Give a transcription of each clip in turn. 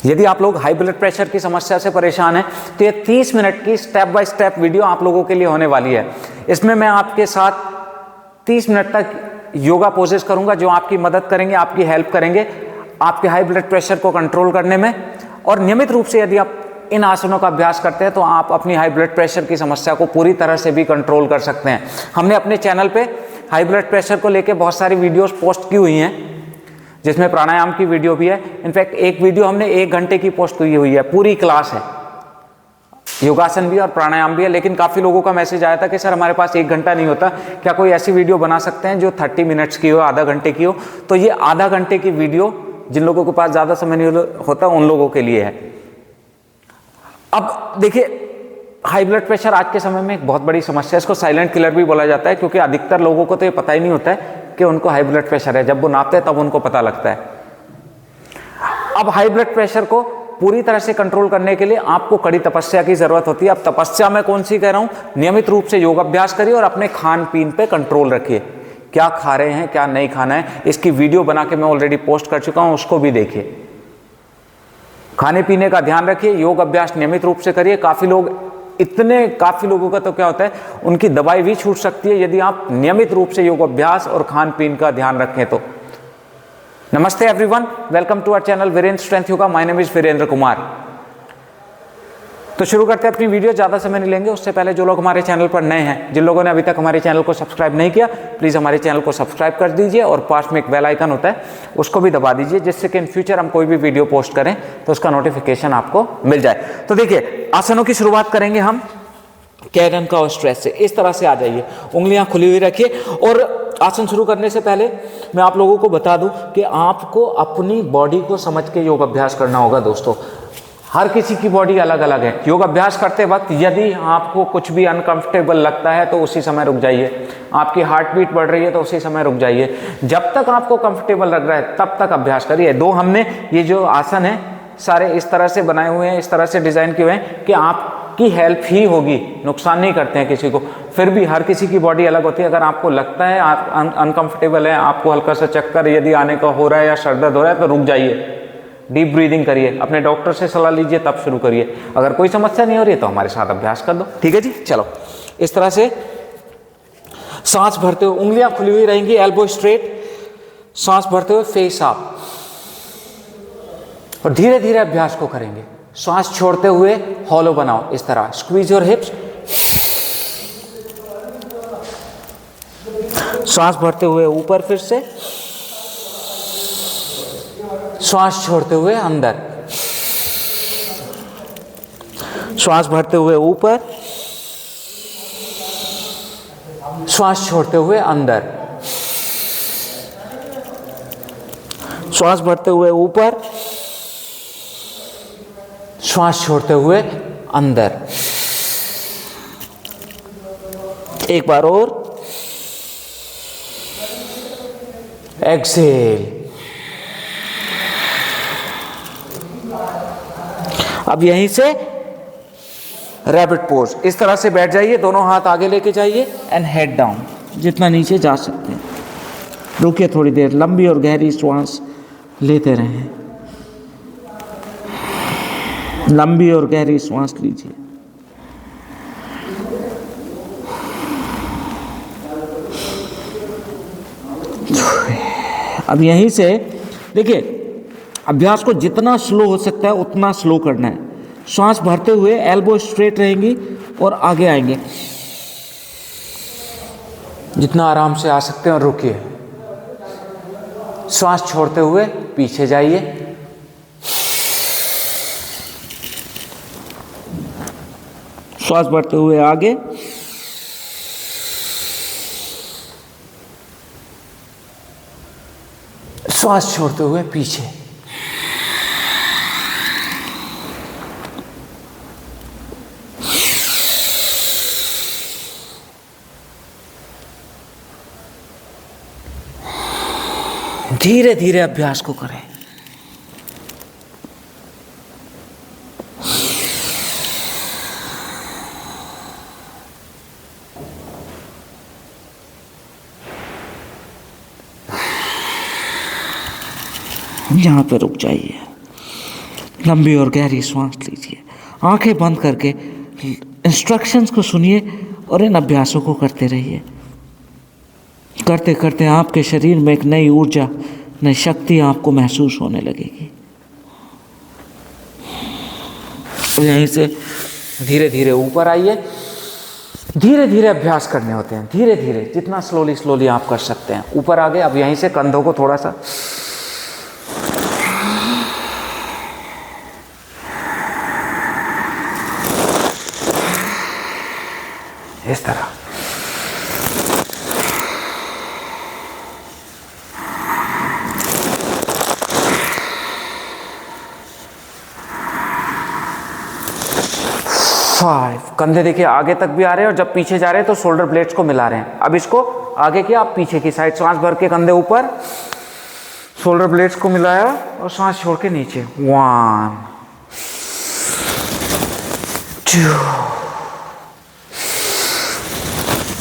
यदि आप लोग हाई ब्लड प्रेशर की समस्या से परेशान हैं तो ये 30 मिनट की स्टेप बाय स्टेप वीडियो आप लोगों के लिए होने वाली है। इसमें मैं आपके साथ 30 मिनट तक योगा पोजेस करूंगा जो आपकी मदद करेंगे, आपकी हेल्प करेंगे आपके हाई ब्लड प्रेशर को कंट्रोल करने में। और नियमित रूप से यदि आप इन आसनों का अभ्यास करते हैं तो आप अपनी हाई ब्लड प्रेशर की समस्या को पूरी तरह से भी कंट्रोल कर सकते हैं। हमने अपने चैनल पे हाई ब्लड प्रेशर को लेकर बहुत सारी वीडियोस पोस्ट की हुई हैं, जिसमें प्राणायाम की वीडियो भी है। इनफैक्ट एक वीडियो हमने 1 घंटे की पोस्ट की हुई है, पूरी क्लास है, योगासन भी और प्राणायाम भी है। लेकिन काफ़ी लोगों का मैसेज आया था कि सर हमारे पास 1 घंटा नहीं होता, क्या कोई ऐसी वीडियो बना सकते हैं जो 30 मिनट्स की हो, आधा घंटे की हो। तो ये आधा घंटे की वीडियो जिन लोगों के पास ज़्यादा समय नहीं होता उन लोगों के लिए है। अब देखिए, हाई ब्लड प्रेशर आज के समय में एक बहुत बड़ी समस्या है। इसको साइलेंट किलर भी बोला जाता है, क्योंकि अधिकतर लोगों को तो ये पता ही नहीं होता है कि उनको हाई ब्लड प्रेशर है। जब वो नापते हैं तब उनको पता लगता है। अब हाई ब्लड प्रेशर को पूरी तरह से कंट्रोल करने के लिए आपको कड़ी तपस्या की जरूरत होती है। अब तपस्या मैं कौन सी कह रहा हूं, नियमित रूप से योग अभ्यास करिए और अपने खान पीन पे कंट्रोल रखिए। क्या खा रहे हैं, क्या नहीं खाना है, इसकी वीडियो बना के मैं ऑलरेडी पोस्ट कर चुका हूं, उसको भी देखिए। खाने पीने का ध्यान रखिए, योग अभ्यास नियमित रूप से करिए। काफी लोगों का तो क्या होता है, उनकी दवाई भी छूट सकती है यदि आप नियमित रूप से योग अभ्यास और खान पीन का ध्यान रखें तो। नमस्ते everyone, welcome to our channel Virendra strength yoga. My name is Virendra Kumar. तो शुरू करते हैं अपनी वीडियो, ज़्यादा समय नहीं लेंगे। उससे पहले जो लोग हमारे चैनल पर नए हैं, जिन लोगों ने अभी तक हमारे चैनल को सब्सक्राइब नहीं किया, प्लीज़ हमारे चैनल को सब्सक्राइब कर दीजिए और पास में एक बेल आइकन होता है उसको भी दबा दीजिए, जिससे कि इन फ्यूचर हम कोई भी वीडियो पोस्ट करें तो उसका नोटिफिकेशन आपको मिल जाए। तो देखिए, आसनों की शुरुआत करेंगे हम कैरन का स्ट्रेच से। इस तरह से आ जाइए, उंगलियां खुली हुई रखिए। और आसन शुरू करने से पहले मैं आप लोगों को बता दूं कि आपको अपनी बॉडी को समझ के योग अभ्यास करना होगा। दोस्तों, हर किसी की बॉडी अलग अलग है। योग अभ्यास करते वक्त यदि आपको कुछ भी अनकंफर्टेबल लगता है तो उसी समय रुक जाइए। आपकी हार्ट बीट बढ़ रही है तो उसी समय रुक जाइए। जब तक आपको कंफर्टेबल लग रहा है तब तक अभ्यास करिए। हमने ये जो आसन है सारे इस तरह से बनाए हुए हैं, इस तरह से डिजाइन किए हुए हैं कि आपकी हेल्प ही होगी, नुकसान नहीं करते हैं किसी को। फिर भी हर किसी की बॉडी अलग होती है। अगर आपको लगता है आप अनकंफर्टेबल है, आपको हल्का सा चक्कर यदि आने का हो रहा है या सर दर्द हो रहा है तो रुक जाइए, डीप ब्रीदिंग करिए, अपने डॉक्टर से सलाह लीजिए, तब शुरू करिए। अगर कोई समस्या नहीं हो रही है तो हमारे साथ अभ्यास कर दो। ठीक है जी, चलो। इस तरह से सांस भरते हुए उंगलियां खुली हुई रहेंगी, एल्बो स्ट्रेट, सांस भरते हुए फेस अप, और धीरे धीरे अभ्यास को करेंगे। सांस छोड़ते हुए हॉलो बनाओ, इस तरह स्क्वीज योर हिप्स। सांस भरते हुए ऊपर, फिर से श्वास छोड़ते हुए अंदर, श्वास भरते हुए ऊपर, श्वास छोड़ते हुए अंदर, श्वास भरते हुए ऊपर, श्वास छोड़ते हुए अंदर। एक बार और, एक्सेल। अब यहीं से रैबिट पोज, इस तरह से बैठ जाइए, दोनों हाथ आगे लेके जाइए एंड हेड डाउन, जितना नीचे जा सकते हैं। रुकिए थोड़ी देर, लंबी और गहरी श्वास लेते रहें, लंबी और गहरी श्वास लीजिए। अब यहीं से देखिए, अभ्यास को जितना स्लो हो सकता है उतना स्लो करना है। श्वास भरते हुए एल्बो स्ट्रेट रहेंगी और आगे आएंगे, जितना आराम से आ सकते हैं, और रुकिए। श्वास छोड़ते हुए पीछे जाइए, श्वास भरते हुए आगे, श्वास छोड़ते हुए पीछे। धीरे धीरे अभ्यास को करें। यहाँ पे रुक जाइए, लंबी और गहरी सांस लीजिए, आंखें बंद करके इंस्ट्रक्शंस को सुनिए और इन अभ्यासों को करते रहिए। करते करते आपके शरीर में एक नई ऊर्जा, नई शक्ति आपको महसूस होने लगेगी। तो यहीं से धीरे धीरे ऊपर आइए। धीरे धीरे अभ्यास करने होते हैं, धीरे धीरे, जितना स्लोली आप कर सकते हैं। ऊपर आ गए। अब यहीं से कंधों को थोड़ा सा इस तरह, कंधे देखिए आगे तक भी आ रहे हैं, और जब पीछे जा रहे हैं तो शोल्डर ब्लेड्स को मिला रहे हैं। अब इसको आगे किया, आप पीछे की साइड सांस भर के कंधे ऊपर, शोल्डर ब्लेड्स को मिलाया और सांस छोड़ के नीचे। 1 2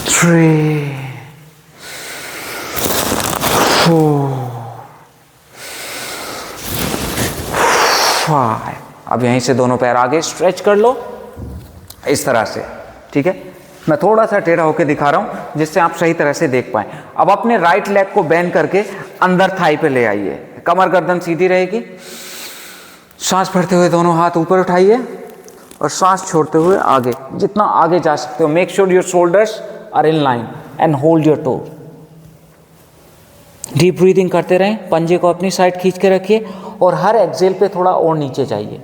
3 4 5। अब यहीं से दोनों पैर आगे स्ट्रेच कर लो इस तरह से, ठीक है। मैं थोड़ा सा टेढ़ा होकर दिखा रहा हूं जिससे आप सही तरह से देख पाएं। अब अपने राइट लेग को बेंड करके अंदर थाई पे ले आइए, कमर गर्दन सीधी रहेगी। सांस भरते हुए दोनों हाथ ऊपर उठाइए और सांस छोड़ते हुए आगे, जितना आगे जा सकते हो। Make sure your shoulders are in line and hold your toe. Deep breathing करते रहें, पंजे को अपनी साइड खींच के रखिए और हर एक्सेल पे थोड़ा और नीचे जाइए।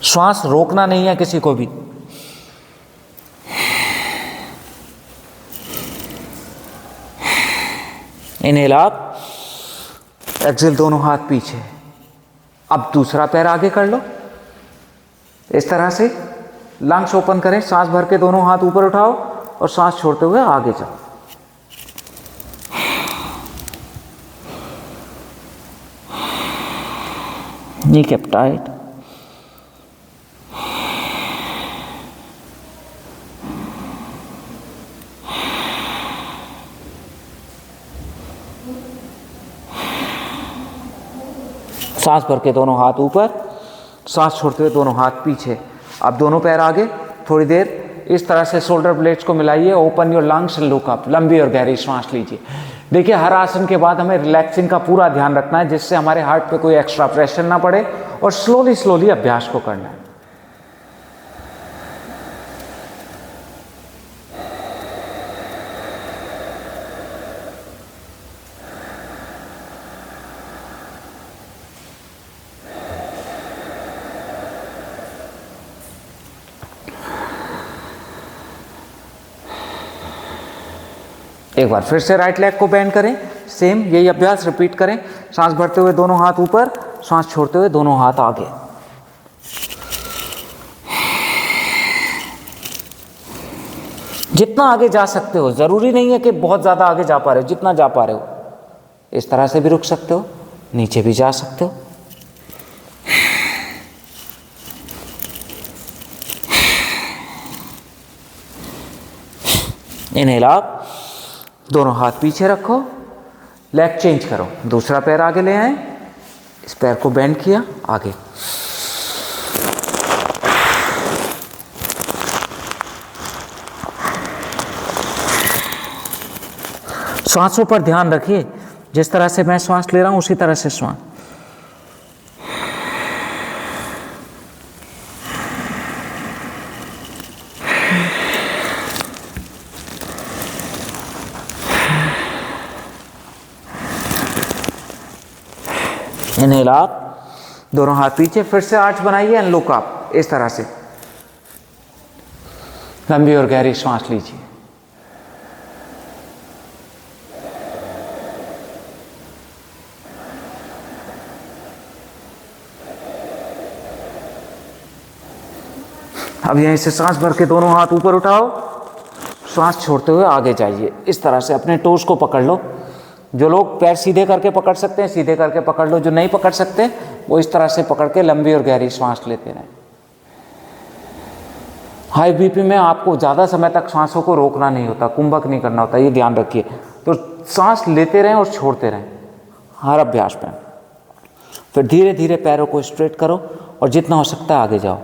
श्वास रोकना नहीं है किसी को भी। इनहेल अप, एक्सेल, दोनों हाथ पीछे। अब दूसरा पैर आगे कर लो इस तरह से। लंग्स ओपन करें, सांस भर के दोनों हाथ ऊपर उठाओ और सांस छोड़ते हुए आगे जाओ। Knee cap tight. सांस भर के दोनों हाथ ऊपर, सांस छोड़ते हुए दोनों हाथ पीछे। अब दोनों पैर आगे, थोड़ी देर इस तरह से शोल्डर ब्लेड्स को मिलाइए। Open your lungs and look up. लंबी और गहरी सांस लीजिए। देखिए, हर आसन के बाद हमें रिलैक्सिंग का पूरा ध्यान रखना है, जिससे हमारे हार्ट पे कोई एक्स्ट्रा प्रेशर ना पड़े, और स्लोली अभ्यास को करना है। एक बार फिर से राइट लेग को बेंड करें, सेम यही अभ्यास रिपीट करें। सांस भरते हुए दोनों हाथ ऊपर, सांस छोड़ते हुए दोनों हाथ आगे। जितना आगे जा सकते हो, जरूरी नहीं है कि बहुत ज्यादा आगे जा पा रहे हो, जितना जा पा रहे हो। इस तरह से भी रुक सकते हो, नीचे भी जा सकते हो। इनहेल अप, दोनों हाथ पीछे रखो, लेग चेंज करो, दूसरा पैर आगे ले आए, इस पैर को बेंड किया, आगे। सांसों पर ध्यान रखिए, जिस तरह से मैं श्वास ले रहा हूं उसी तरह से श्वास। इनहेल अप, दोनों हाथ पीछे, फिर से आर्च बनाइए एंड लुक अप। इस तरह से लंबी और गहरी सांस लीजिए। अब यहीं से सांस भर के दोनों हाथ ऊपर उठाओ, सांस छोड़ते हुए आगे जाइए। इस तरह से अपने टोस को पकड़ लो। जो लोग पैर सीधे करके पकड़ सकते हैं सीधे करके पकड़ लो, जो नहीं पकड़ सकते वो इस तरह से पकड़ के लंबी और गहरी सांस लेते रहें। हाई बीपी में आपको ज़्यादा समय तक सांसों को रोकना नहीं होता, कुंभक नहीं करना होता, ये ध्यान रखिए। तो सांस लेते रहें और छोड़ते रहें हर अभ्यास में। फिर धीरे धीरे पैरों को स्ट्रेट करो और जितना हो सकता है आगे जाओ।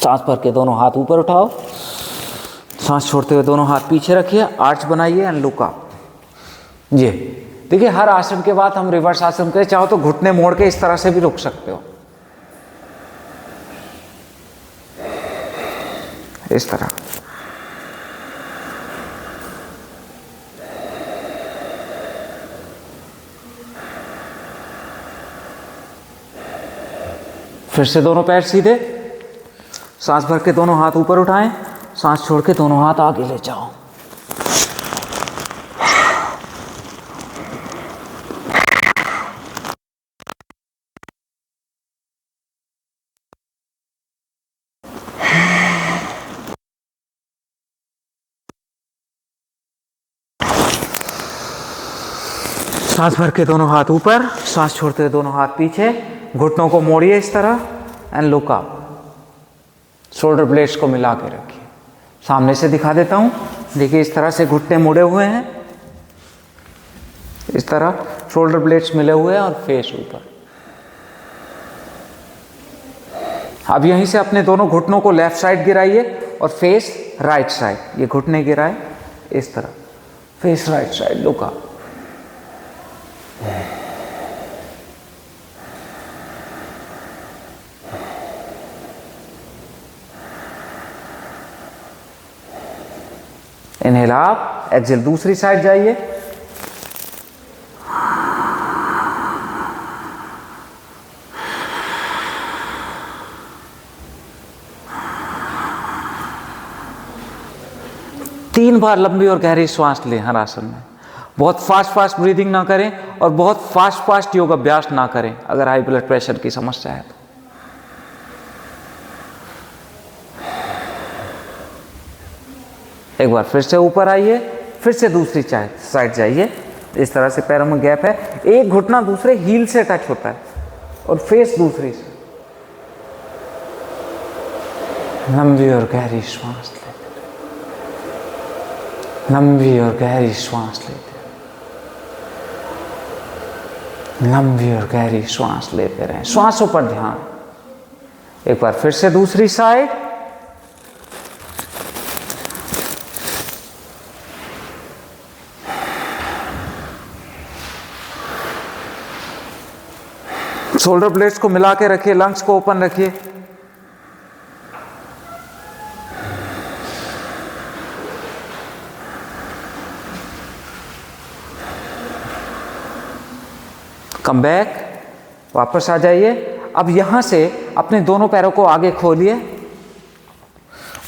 सांस भर के दोनों हाथ ऊपर उठाओ, सांस छोड़ते हुए दोनों हाथ पीछे रखिए, आर्च बनाइए एंड लुक अप। ये देखिए, हर आसन के बाद हम रिवर्स आसन करें, चाहो तो घुटने मोड़ के इस तरह से भी रुक सकते हो, इस तरह। फिर से दोनों पैर सीधे, सांस भर के दोनों हाथ ऊपर उठाएं, सांस छोड़ के दोनों हाथ आगे ले जाओ। सांस भर के दोनों हाथ ऊपर, सांस छोड़ते हुए दोनों हाथ पीछे, घुटनों को मोड़िए इस तरह and look up. Shoulder blades को मिला के रखिए। सामने से दिखा देता हूं, देखिए इस तरह से घुटने मुड़े हुए हैं, इस तरह शोल्डर ब्लेड्स मिले हुए हैं और फेस ऊपर। अब यहीं से अपने दोनों घुटनों को लेफ्ट साइड गिराइए और फेस राइट साइड। ये घुटने गिराए इस तरह, face right side, look up. Inhale आप, एक्सेल दूसरी साइड जाइए। तीन बार लंबी और गहरी श्वास लें हर आसन में। बहुत फास्ट ब्रीदिंग ना करें और बहुत फास्ट योग अभ्यास ना करें अगर हाई ब्लड प्रेशर की समस्या है तो। एक बार फिर से ऊपर आइए, फिर से दूसरी साइड जाइए। इस तरह से पैरों में गैप है, एक घुटना दूसरे हील से टच होता है और फेस दूसरी से। लंबी और गहरी श्वास लेते, लंबी और गहरी श्वास लेते, लंबी और गहरी श्वास लेते रहें। श्वासों पर ध्यान। एक बार फिर से दूसरी साइड। शोल्डर ब्लेड्स को मिला के रखिए, लंग्स को ओपन रखिए। कम बैक, वापस आ जाइए। अब यहां से अपने दोनों पैरों को आगे खोलिए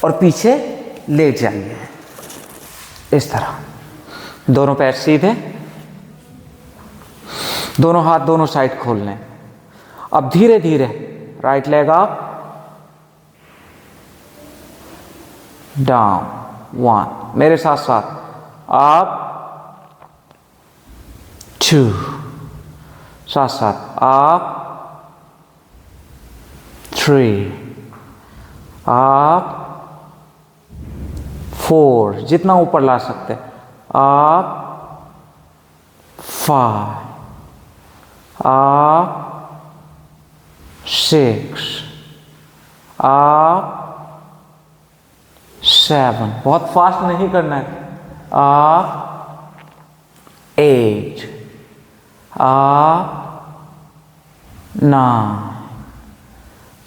और पीछे ले जाइए इस तरह। दोनों पैर सीधे, दोनों हाथ दोनों साइड खोल लें। अब धीरे धीरे राइट लेग अप, डाउन, 1, मेरे साथ साथ, अप, 2, साथ साथ, अप, 3, अप, 4, जितना ऊपर ला सकते, अप, 5, अप, 6, अप, 7, बहुत फास्ट नहीं करना है, अप, 8, अप, 9,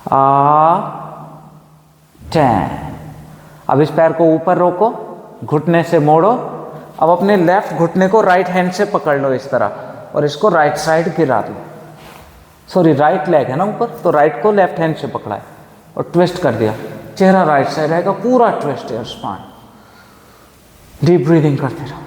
अप, 10। अब इस पैर को ऊपर रोको, घुटने से मोड़ो। अब अपने लेफ्ट घुटने को राइट हैंड से पकड़ लो इस तरह और इसको राइट साइड गिरा दो। सॉरी, राइट लेग है ना ऊपर, तो राइट को लेफ्ट हैंड से पकड़ा है और ट्विस्ट कर दिया। चेहरा राइट साइड रहेगा, पूरा ट्विस्ट है स्पाइन। डीप ब्रीदिंग करते रहो।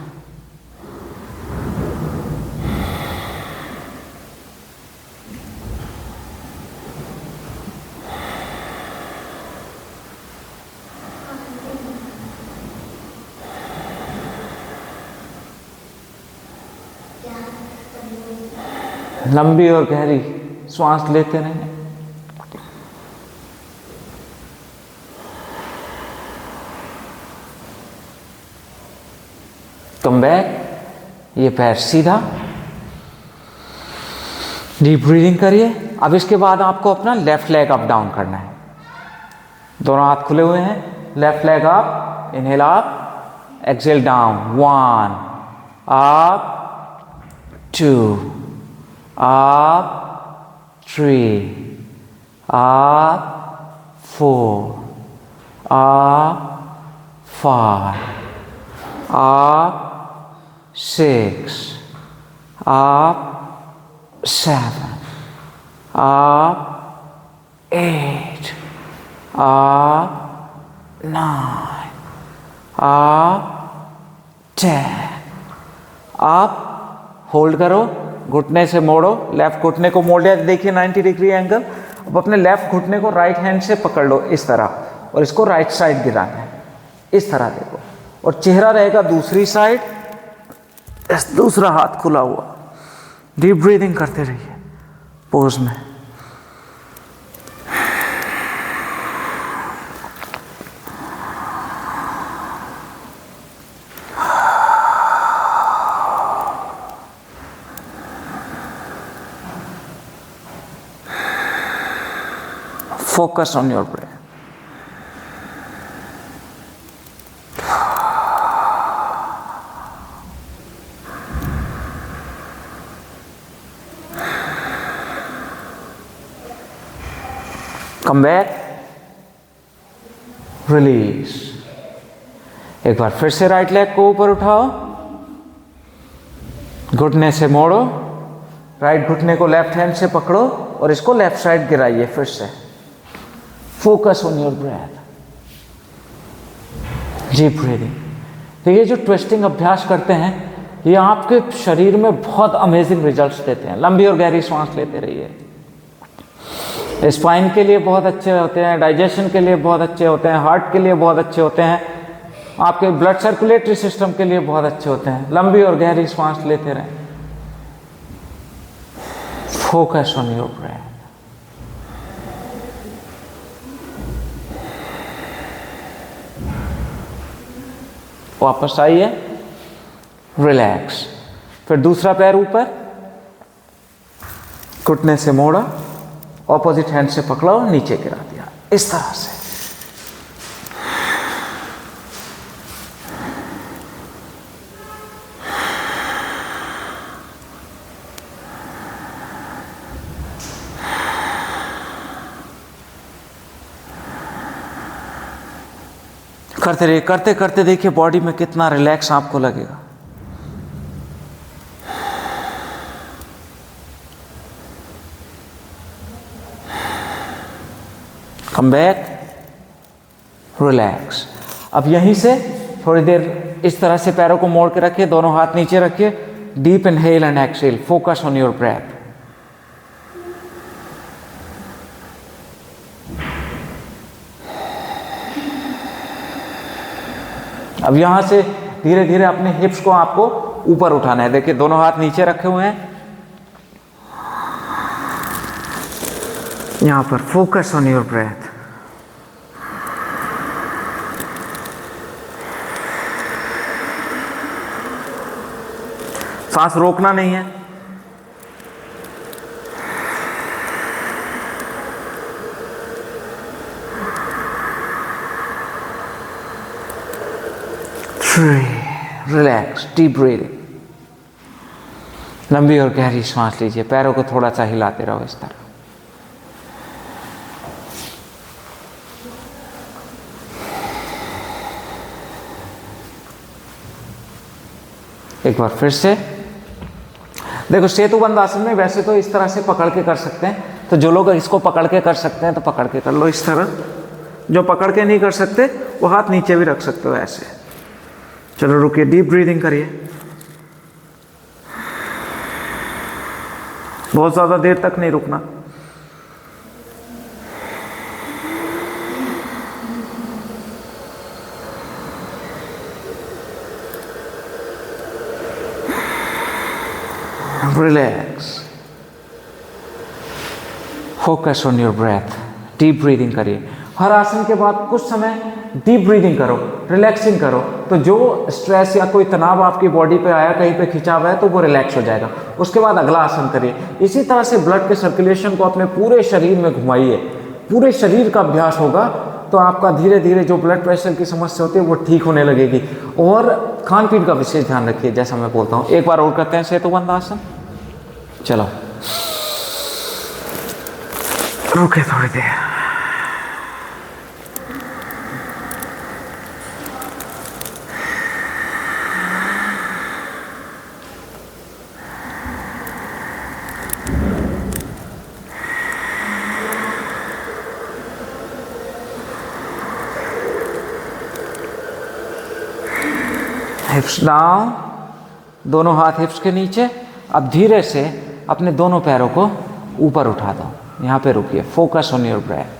लंबी और गहरी श्वास लेते रहें। कम बैक, ये पैर सीधा, डीप ब्रीदिंग करिए। अब इसके बाद आपको अपना लेफ्ट लेग अप डाउन करना है। दोनों हाथ खुले हुए हैं, left leg up, inhale up, exhale down, 1 up, 2 up, 3 up, 4 up, 5 up, 6 up, 7 up, 8 up, 9 up, 10 up। Hold करो, घुटने से मोड़ो, लेफ्ट घुटने को मोड़ लिया, देखिए 90 डिग्री एंगल। अब अपने लेफ्ट घुटने को राइट हैंड से पकड़ लो इस तरह, और इसको राइट साइड गिराना है, इस तरह देखो, और चेहरा रहेगा दूसरी साइड, दूसरा हाथ खुला हुआ। डीप ब्रीदिंग करते रहिए पोज में। Focus on your breath. Come back, release। एक बार फिर से राइट लेग को ऊपर उठाओ, घुटने से मोड़ो, राइट घुटने को लेफ्ट हैंड से पकड़ो और इसको लेफ्ट साइड गिराइए फिर से। Focus on your breath, deep breathing. तो ये जो ट्विस्टिंग अभ्यास करते हैं, ये आपके शरीर में बहुत अमेजिंग रिजल्ट्स देते हैं। लंबी और गहरी सांस लेते रहिए। स्पाइन के लिए बहुत अच्छे होते हैं, डाइजेशन के लिए बहुत अच्छे होते हैं, हार्ट के लिए बहुत अच्छे होते हैं, आपके ब्लड सर्कुलेटरी सिस्टम के लिए बहुत अच्छे होते हैं। लंबी और गहरी सांस लेते रहें। Focus on your breath. वापस आइए, रिलैक्स। फिर दूसरा पैर ऊपर, घुटने से मोड़ा, ऑपोजिट हैंड से पकड़ा और नीचे गिरा दिया, इस तरह से। करते रहिए, करते करते देखिए बॉडी में कितना रिलैक्स आपको लगेगा। Come back, relax. अब यहीं से थोड़ी देर इस तरह से पैरों को मोड़ के रखिए, दोनों हाथ नीचे रखिए। Deep inhale and exhale, focus on your breath. अब यहां से धीरे धीरे अपने हिप्स को आपको ऊपर उठाना है। देखिए दोनों हाथ नीचे रखे हुए हैं, यहां पर फोकस ऑन योर ब्रेथ। सांस रोकना नहीं है। Relax, deep breathing. लंबी और गहरी सांस लीजिए, पैरों को थोड़ा सा हिलाते रहो इस तरह। एक बार फिर से देखो, सेतुबंद आसन में वैसे तो इस तरह से पकड़ के कर सकते हैं, तो जो लोग इसको पकड़ के कर सकते हैं तो पकड़ के कर लो इस तरह। जो पकड़ के नहीं कर सकते वो हाथ नीचे भी रख सकते हो ऐसे। चलो रुकिए, डीप ब्रीदिंग करिए। बहुत ज़्यादा देर तक नहीं रुकना। Relax, focus on your breath, deep breathing करिए। हर आसन के बाद कुछ समय डीप ब्रीदिंग करो, रिलैक्सिंग करो, तो जो स्ट्रेस या कोई तनाव आपकी बॉडी पे आया, कहीं पे खिंचाव है, तो वो रिलैक्स हो जाएगा। उसके बाद अगला आसन करिए। इसी तरह से ब्लड के सर्कुलेशन को अपने पूरे शरीर में घुमाइए। पूरे शरीर का अभ्यास होगा तो आपका धीरे धीरे जो ब्लड प्रेशर की समस्या होती है वो ठीक होने लगेगी। और खान पीन का विशेष ध्यान रखिए, जैसा मैं बोलता हूँ। एक बार और करते हैं सेतुबंध आसन। चलो रुके थोड़ी देर। हिप्स डाउन, दोनों हाथ हिप्स के नीचे। अब धीरे से अपने दोनों पैरों को ऊपर उठा दो। यहाँ पे रुकिए, focus on your breath.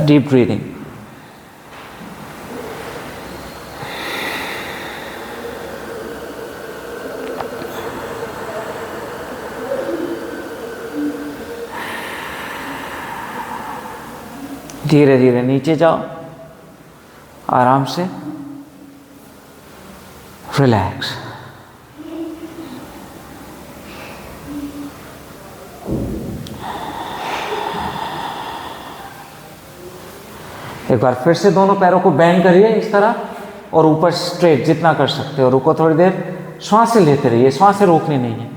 Deep breathing. धीरे धीरे नीचे जाओ, आराम से, रिलैक्स। एक बार फिर से दोनों पैरों को बेंड करिए इस तरह, और ऊपर स्ट्रेट जितना कर सकते हो। रुको थोड़ी देर, श्वासें लेते रहिए, श्वासें रोकनी नहीं है।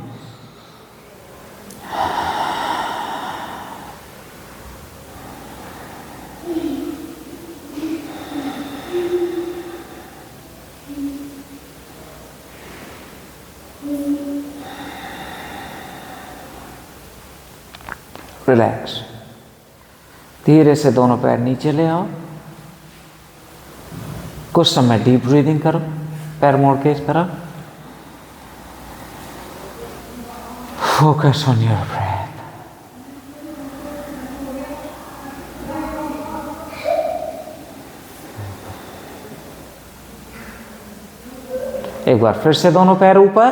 रिलैक्स। धीरे से दोनों पैर नीचे ले आओ। कुछ समय डीप ब्रीदिंग करो, पैर मोड़ के इस तरह। Focus on your breath. एक बार फिर से दोनों पैर ऊपर,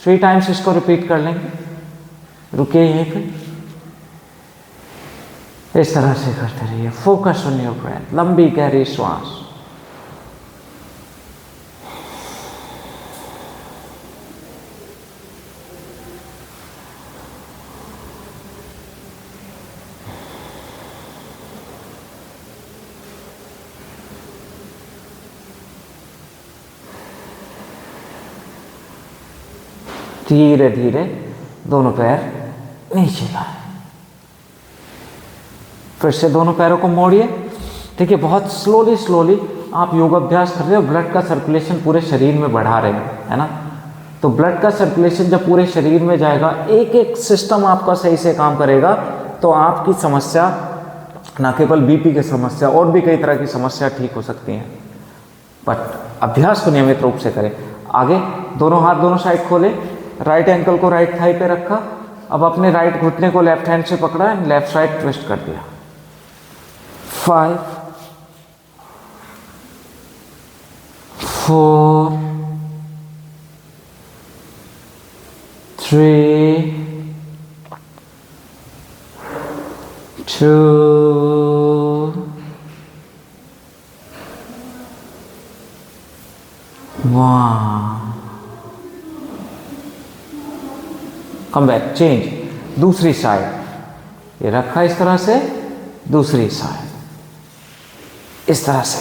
3 टाइम्स इसको रिपीट कर लेंगे। रुकिए यहीं पे, इस तरह से करते रहिए। Focus on your breath. लंबी गहरी श्वास। धीरे धीरे दोनों पैर नीचे लाएं। फिर से दोनों पैरों को मोड़िए। देखिए, बहुत स्लोली स्लोली आप योगाभ्यास कर रहे हो, ब्लड का सर्कुलेशन पूरे शरीर में बढ़ा रहे हो, है ना। तो ब्लड का सर्कुलेशन जब पूरे शरीर में जाएगा, एक एक सिस्टम आपका सही से काम करेगा, तो आपकी समस्या, ना केवल बीपी की समस्या, और भी कई तरह की समस्या ठीक हो सकती हैं। बट अभ्यास को नियमित रूप से करें। आगे दोनों हाथ दोनों साइड खोले, राइट एंकल को राइट थाई पे रखा। अब अपने राइट घुटने को लेफ्ट हैंड से पकड़ा, लेफ्ट साइड ट्विस्ट कर दिया। 5 4 3 2 1। Come back, change. दूसरी साइड, ये रखा इस तरह से, दूसरी साइड इस तरह से।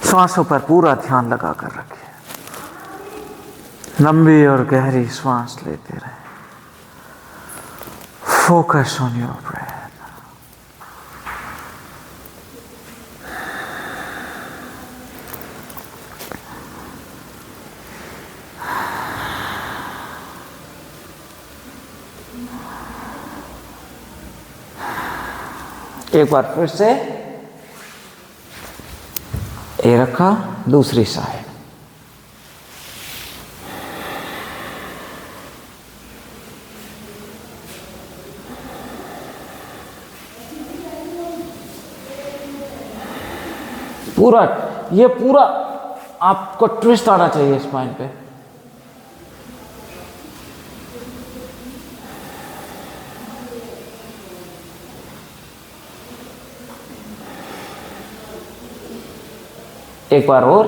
श्वासों पर पूरा ध्यान लगा कर रखिए। लंबी और गहरी श्वास लेते रहे। Focus on your breath. एक बार फिर से ये रखा, दूसरी साइड। पूरा, ये पूरा आपको ट्विस्ट आना चाहिए स्पाइन पे। एक बार और,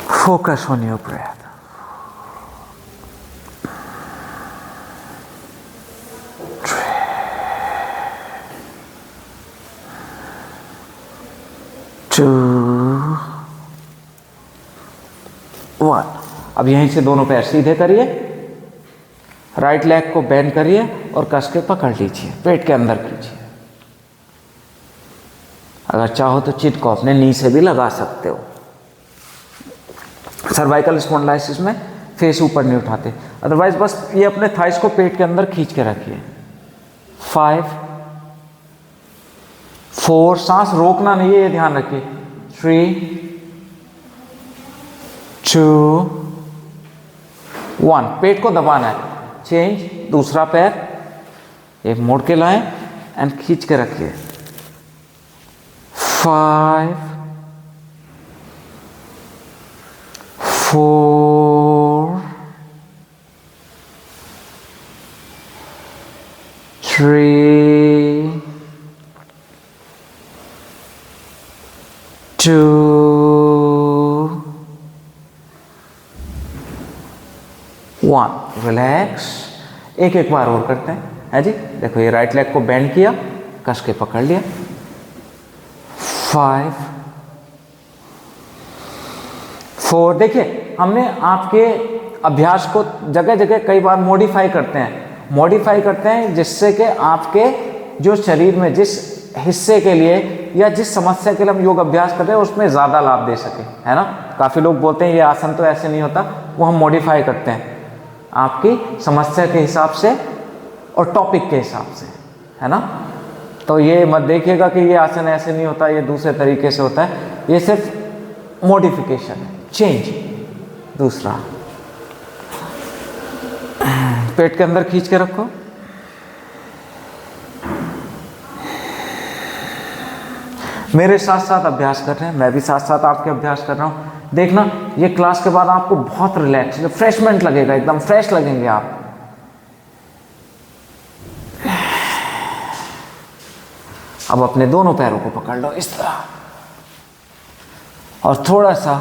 focus on your breath. Two, one. अब यहीं से दोनों पैर सीधे करिए, राइट लेग को बेंड करिए और कस के पकड़ लीजिए, पेट के अंदर कीजिए। अगर चाहो तो चिट को अपने नी से भी लगा सकते हो। सर्वाइकल स्पॉन्डिलाइसिस में फेस ऊपर नहीं उठाते, अदरवाइज बस ये अपने थाइस को पेट के अंदर खींच के रखिए। 5 4, सांस रोकना नहीं है, ये ध्यान रखिए। 3 2 1, पेट को दबाना है। चेंज, दूसरा पैर एक मोड़ के लाएं एंड खींच के रखिए। 5 4 3 2 1। रिलैक्स। एक बार और करते हैं, है जी। देखो ये राइट लेग को बेंड किया, कस के पकड़ लिया। 5 4। देखिए हमने आपके अभ्यास को जगह जगह कई बार मॉडिफाई करते हैं जिससे कि आपके जो शरीर में जिस हिस्से के लिए या जिस समस्या के लिए हम योग अभ्यास कर रहे हैं उसमें ज़्यादा लाभ दे सके, है ना। काफ़ी लोग बोलते हैं ये आसन तो ऐसे नहीं होता, वो हम मॉडिफाई करते हैं आपकी समस्या के हिसाब से और टॉपिक के हिसाब से, है ना। तो ये मत देखिएगा कि ये आसन ऐसे नहीं होता, ये दूसरे तरीके से होता है, ये सिर्फ मॉडिफिकेशन है, चेंज। दूसरा, पेट के अंदर खींच के रखो। मेरे साथ साथ अभ्यास कर रहे हैं, मैं भी साथ साथ आपके अभ्यास कर रहा हूँ। देखना ये क्लास के बाद आपको बहुत रिलैक्स, रिफ्रेशमेंट लगेगा, एकदम फ्रेश लगेंगे आप। अब अपने दोनों पैरों को पकड़ लो इस तरह और थोड़ा सा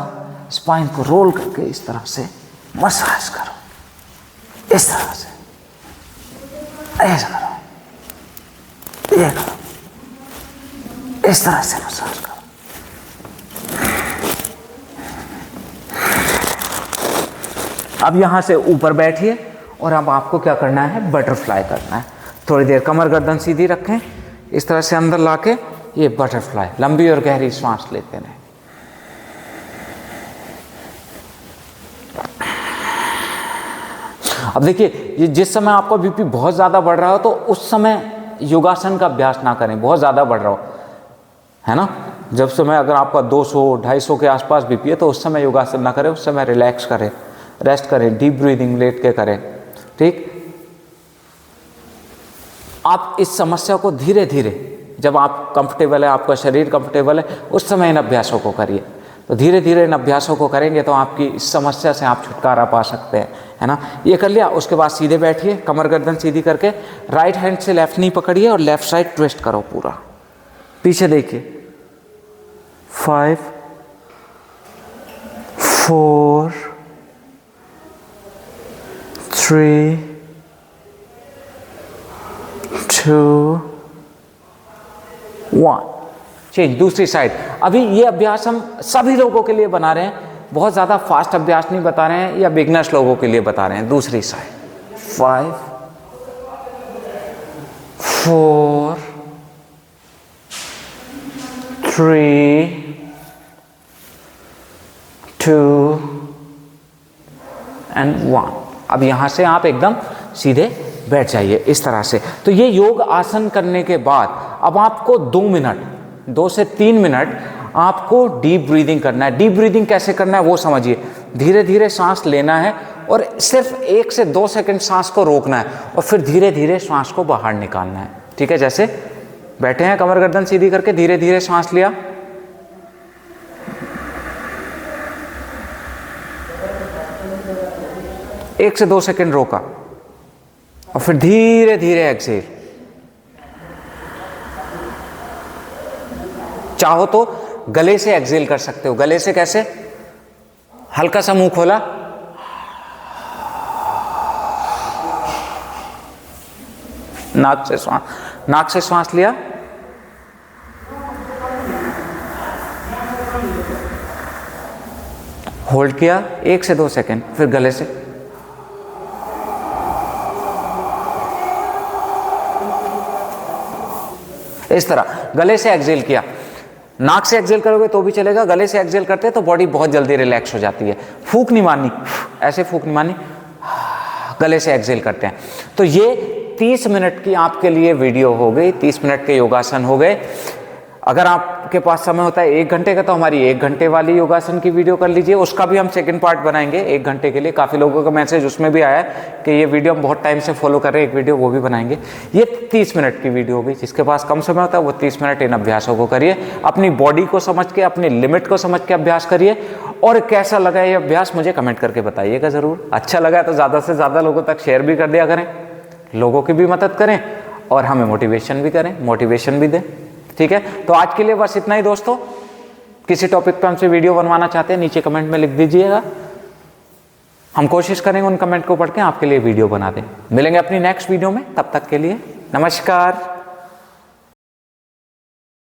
स्पाइन को रोल करके इस तरह से मसाज करो, इस तरह से, ऐसा करो, ये करो, इस तरह से मसाज करो। अब यहां से ऊपर बैठिए और अब आपको क्या करना है, बटरफ्लाई करना है। थोड़ी देर कमर गर्दन सीधी रखें, इस तरह से अंदर लाके ये बटरफ्लाई, लंबी और गहरी सांस लेते रहें। अब देखिए ये जिस समय आपका बीपी बहुत ज़्यादा बढ़ रहा हो तो उस समय योगासन का अभ्यास ना करें, बहुत ज़्यादा बढ़ रहा हो, है ना। जब समय अगर आपका 200-250 के आसपास बीपी है तो उस समय योगासन ना करें, उस समय रिलैक्स करें, रेस्ट करें, डीप ब्रीदिंग लेट के करें, ठीक। आप इस समस्या को धीरे धीरे, जब आप कंफर्टेबल है, आपका शरीर कंफर्टेबल है, उस समय इन अभ्यासों को करिए। तो धीरे धीरे इन अभ्यासों को करेंगे तो आपकी इस समस्या से आप छुटकारा पा सकते हैं, है ना। ये कर लिया, उसके बाद सीधे बैठिए, कमर गर्दन सीधी करके राइट हैंड से लेफ्ट नी पकड़िए और लेफ्ट साइड ट्विस्ट करो पूरा, पीछे देखिए। 5 4 3 2 1। चेंज, दूसरी साइड। अभी ये अभ्यास हम सभी लोगों के लिए बना रहे हैं, बहुत ज़्यादा फास्ट अभ्यास नहीं बता रहे हैं या बिगनर्स लोगों के लिए बता रहे हैं। दूसरी साइड। 5 4 3 2 and 1। अब यहाँ से आप एकदम सीधे बैठ जाइए इस तरह से। तो ये योग आसन करने के बाद अब आपको 2 से 3 मिनट आपको डीप ब्रीदिंग करना है। डीप ब्रीदिंग कैसे करना है वो समझिए। धीरे धीरे सांस लेना है और सिर्फ 1 से 2 सेकंड सांस को रोकना है और फिर धीरे धीरे सांस को बाहर निकालना है। ठीक है, जैसे बैठे हैं कमर गर्दन सीधी करके, धीरे धीरे सांस लिया, एक से 2 सेकंड रोका और फिर धीरे धीरे एक्सेल। चाहो तो गले से एक्सेल कर सकते हो। गले से कैसे? हल्का सा मुंह खोला, नाक से श्वास लिया, होल्ड किया 1 से 2 सेकंड, फिर गले से, इस तरह गले से एक्सेल किया। नाक से एक्सेल करोगे तो भी चलेगा, गले से एक्सेल करते हैं तो बॉडी बहुत जल्दी रिलैक्स हो जाती है। फूंक नहीं मारनी, ऐसे फूंक नहीं मारनी, गले से एक्सेल करते हैं। तो ये 30 मिनट की आपके लिए वीडियो हो गई, 30 मिनट के योगासन हो गए। अगर आपके पास समय होता है 1 घंटे का, तो हमारी 1 घंटे वाली योगासन की वीडियो कर लीजिए, उसका भी हम सेकंड पार्ट बनाएंगे 1 घंटे के लिए। काफ़ी लोगों का मैसेज उसमें भी आया है कि ये वीडियो हम बहुत टाइम से फॉलो कर रहे हैं, एक वीडियो वो भी बनाएंगे। ये 30 मिनट की वीडियो हो गई। जिसके पास कम समय होता है वो 30 मिनट इन अभ्यासों को करिए, अपनी बॉडी को समझ के, अपनी लिमिट को समझ के अभ्यास करिए। और कैसा लगा ये अभ्यास मुझे कमेंट करके बताइएगा ज़रूर। अच्छा लगा तो ज़्यादा से ज़्यादा लोगों तक शेयर भी कर दिया करें, लोगों की भी मदद करें और हमें मोटिवेशन भी करें, मोटिवेशन भी दें। ठीक है, तो आज के लिए बस इतना ही दोस्तों। किसी टॉपिक पे हमसे वीडियो बनवाना चाहते हैं नीचे कमेंट में लिख दीजिएगा, हम कोशिश करेंगे उन कमेंट को पढ़ के आपके लिए वीडियो बना दें। मिलेंगे अपनी नेक्स्ट वीडियो में, तब तक के लिए नमस्कार।